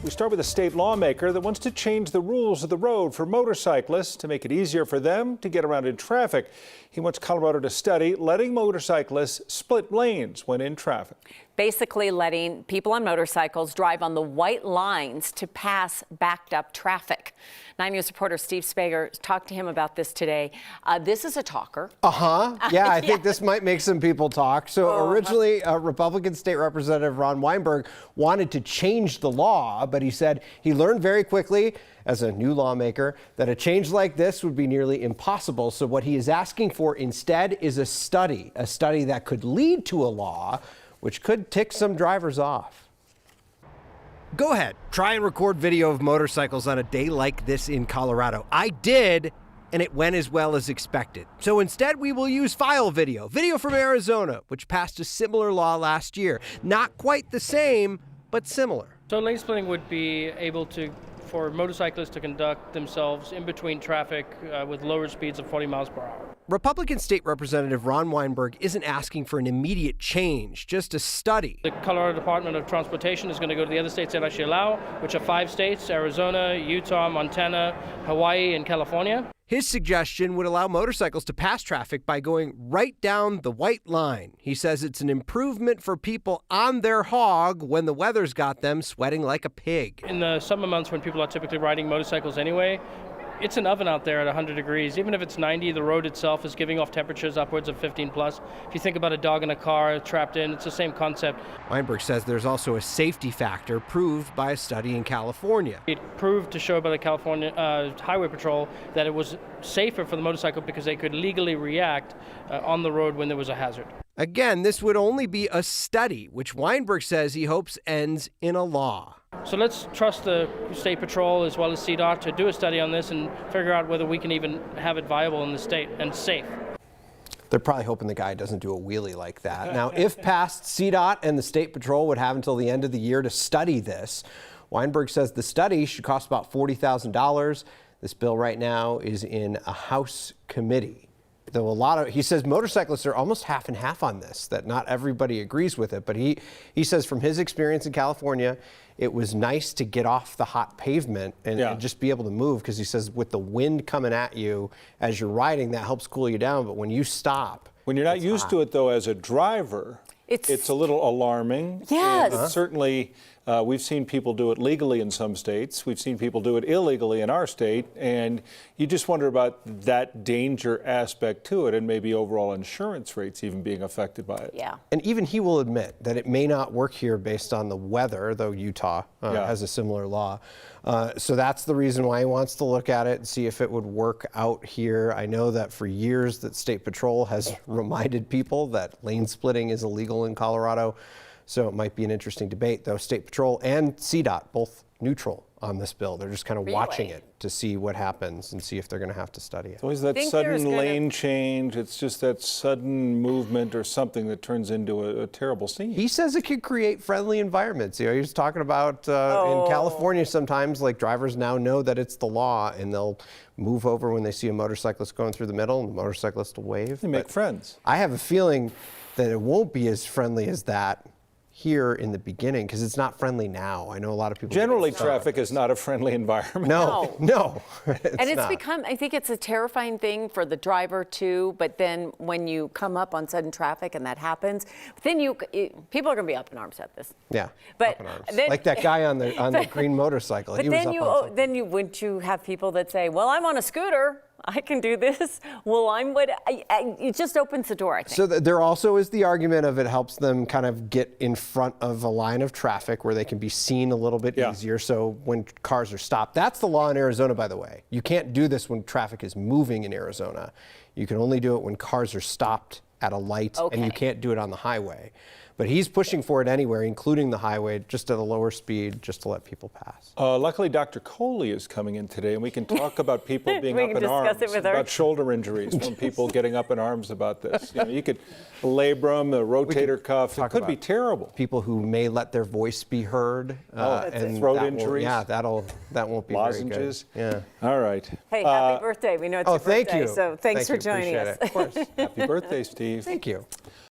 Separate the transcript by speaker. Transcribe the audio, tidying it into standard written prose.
Speaker 1: We start with a state lawmaker that wants to change the rules of the road for motorcyclists to make it easier for them to get around in traffic. He wants Colorado to study letting motorcyclists split lanes when in traffic.
Speaker 2: Basically letting people on motorcycles drive on the white lines to pass backed up traffic. 9 News reporter Steve Spager talked to him about this today. This is a talker.
Speaker 3: Yeah, I think this might make some people talk. So originally, Republican State Representative Ron Weinberg wanted to change the law, but he said he learned very quickly as a new lawmaker that a change like this would be nearly impossible. So what he is asking for instead is a study that could lead to a law which could tick some drivers off. Go ahead, try and record video of motorcycles on a day like this in Colorado. I did, and it went as well as expected. So instead, we will use file video from Arizona, which passed a similar law last year. Not quite the same, but similar.
Speaker 4: So lane splitting would be able for motorcyclists to conduct themselves in between traffic with lower speeds of 40 miles per hour.
Speaker 3: Republican State Representative Ron Weinberg isn't asking for an immediate change, just a study.
Speaker 4: The Colorado Department of Transportation is going to go to the other states that actually allow, which are 5 states: Arizona, Utah, Montana, Hawaii, and California.
Speaker 3: His suggestion would allow motorcycles to pass traffic by going right down the white line. He says it's an improvement for people on their hog when the weather's got them sweating like a pig.
Speaker 4: In the summer months when people are typically riding motorcycles anyway, it's an oven out there at 100 degrees. Even if it's 90, the road itself is giving off temperatures upwards of 15 plus. If you think about a dog in a car trapped in, it's the same concept.
Speaker 3: Weinberg says there's also a safety factor proved by a study in California.
Speaker 4: It proved to show by the California Highway Patrol that it was safer for the motorcycle because they could legally react on the road when there was a hazard.
Speaker 3: Again, this would only be a study, which Weinberg says he hopes ends in a law.
Speaker 4: So let's trust the State Patrol as well as CDOT to do a study on this and figure out whether we can even have it viable in the state and safe.
Speaker 3: They're probably hoping the guy doesn't do a wheelie like that. Now, if passed, CDOT and the State Patrol would have until the end of the year to study this. Weinberg says the study should cost about $40,000. This bill right now is in a House committee. Though he says motorcyclists are almost half and half on this, that not everybody agrees with it. But he says from his experience in California, it was nice to get off the hot pavement and just be able to move, because he says with the wind coming at you as you're riding, that helps cool you down. But when you stop,
Speaker 1: when you're not used to it, though, as a driver, it's a little alarming.
Speaker 2: Yes.
Speaker 1: And certainly, we've seen people do it legally in some states. We've seen people do it illegally in our state. And you just wonder about that danger aspect to it and maybe overall insurance rates even being affected by it.
Speaker 2: Yeah.
Speaker 3: And even he will admit that it may not work here based on the weather, though Utah has a similar law. So that's the reason why he wants to look at it and see if it would work out here. I know that for years that State Patrol has reminded people that lane splitting is illegal in Colorado. So it might be an interesting debate, though. State Patrol and CDOT both neutral on this bill. They're just kind of watching it to see what happens and see if they're going to have to study it.
Speaker 1: It's always that sudden lane change. It's just that sudden movement or something that turns into a terrible scene.
Speaker 3: He says it could create friendly environments. You know, he was talking about in California sometimes, like, drivers now know that it's the law and they'll move over when they see a motorcyclist going through the middle and the motorcyclist will wave.
Speaker 1: They make friends.
Speaker 3: I have a feeling that it won't be as friendly as that here in the beginning, because it's not friendly now. I know a lot of people.
Speaker 1: Generally, traffic is not a friendly environment.
Speaker 3: No.
Speaker 2: It's become, I think it's a terrifying thing for the driver too, but then when you come up on sudden traffic and that happens, then people are going to be up in arms at this.
Speaker 3: Yeah,
Speaker 2: but
Speaker 3: up in arms. Like that guy on the green motorcycle.
Speaker 2: But wouldn't you have people that say, well, I'm on a scooter, I can do this. Well, it just opens the door, I think.
Speaker 3: So there also is the argument of it helps them kind of get in front of a line of traffic where they can be seen a little bit easier. So when cars are stopped, that's the law in Arizona, by the way. You can't do this when traffic is moving in Arizona. You can only do it when cars are stopped at a light, and you can't do it on the highway. But he's pushing for it anywhere, including the highway, just at a lower speed, just to let people pass.
Speaker 1: Luckily, Dr. Coley is coming in today, and we can talk about people being up in arms, about shoulder injuries from people getting up in arms about this. You could labrum, a rotator cuff. It could be terrible.
Speaker 3: People who may let their voice be heard.
Speaker 1: And throat injuries.
Speaker 3: That won't be
Speaker 1: lozenges.
Speaker 3: Very good. Yeah.
Speaker 1: All right.
Speaker 2: Hey, happy birthday. We know it's your birthday.
Speaker 3: Thank you.
Speaker 2: So thanks for joining us.
Speaker 3: Of course.
Speaker 1: Happy birthday, Steve.
Speaker 3: Thank you.